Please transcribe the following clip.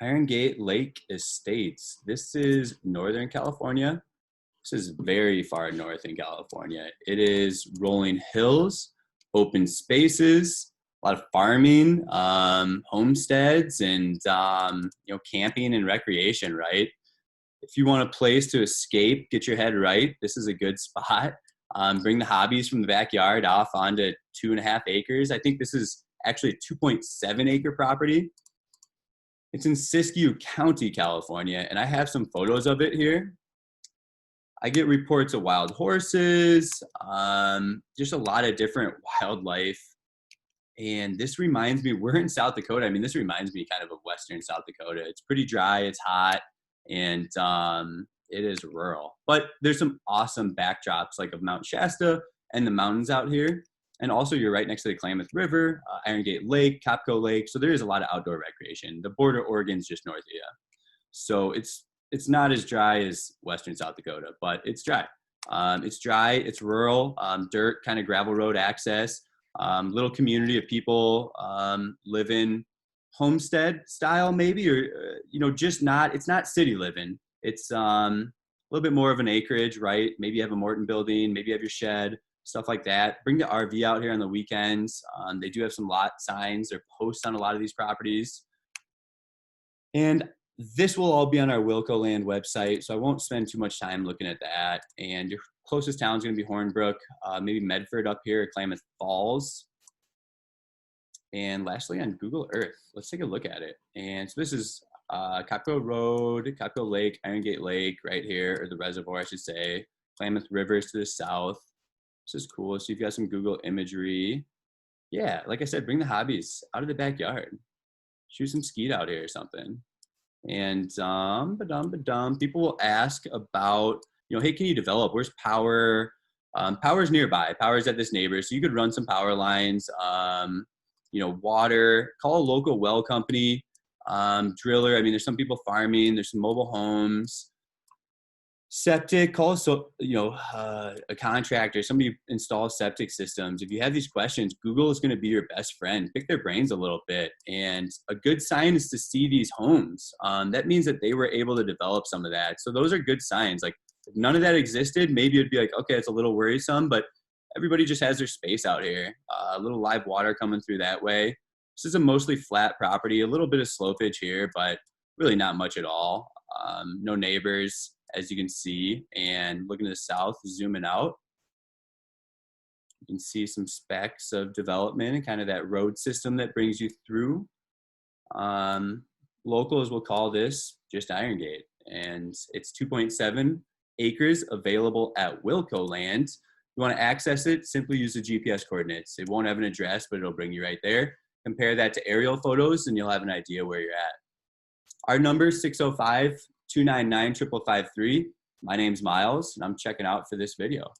Iron Gate Lake Estates. This is Northern California. This is very far north in California. It is rolling hills, open spaces, a lot of farming, homesteads, and camping and recreation. Right. If you want a place to escape, get your head right, this is a good spot. Bring the hobbies from the backyard off onto 2.5 acres. I think this is actually a 2.7 acre property. It's in Siskiyou County, California, and I have some photos of it here. I get reports of wild horses, just a lot of different wildlife. And this reminds me, we're in South Dakota. I mean, this reminds me kind of Western South Dakota. It's pretty dry, it's hot, and it is rural. But there's some awesome backdrops like of Mount Shasta and the mountains out here. And also you're right next to the Klamath River, Iron Gate Lake, Copco Lake. So there is a lot of outdoor recreation. The border of Oregon's just north of you. So it's not as dry as Western South Dakota, but it's dry. It's dry, it's rural, dirt, kind of gravel road access, little community of people living homestead style maybe, or, just not, it's not city living. It's a little bit more of an acreage, right? Maybe you have a Morton building, maybe you have your shed, stuff like that. Bring the RV out here on the weekends. They do have some lot signs or posts on a lot of these properties. And this will all be on our Wilco Land website, so I won't spend too much time looking at that. And your closest town is going to be Hornbrook, maybe Medford up here, Klamath Falls. And lastly, on Google Earth, let's take a look at it. And so this is Copco Road, Copco Lake, Iron Gate Lake right here, or the reservoir, I should say. Klamath River is to the south. This is cool. So you've got some Google imagery. Yeah, like I said, bring the hobbies out of the backyard. Shoot some skeet out here or something. And people will ask about, hey, can you develop? Where's power? Power's nearby. Power's at this neighbor. So you could run some power lines, water, call a local well company, driller. I mean, there's some people farming, there's some mobile homes. Septic, also, a contractor, somebody who installs septic systems. If you have these questions, Google is going to be your best friend. Pick their brains a little bit. And a good sign is to see these homes. That means that they were able to develop some of that. So those are good signs. Like if none of that existed, maybe it'd be like, okay, it's a little worrisome, but everybody just has their space out here. A little live water coming through that way. This is a mostly flat property, a little bit of slopage here, but really not much at all. No neighbors, as you can see, and looking to the south, zooming out, you can see some specks of development and kind of that road system that brings you through. Locals will call this just Iron Gate, and it's 2.7 acres available at Wilco Land. You want to access it, simply use the GPS coordinates. It won't have an address, but it'll bring you right there. Compare that to aerial photos, and you'll have an idea where you're at. Our number is 605-299-5553. My name's Miles, and I'm checking out for this video.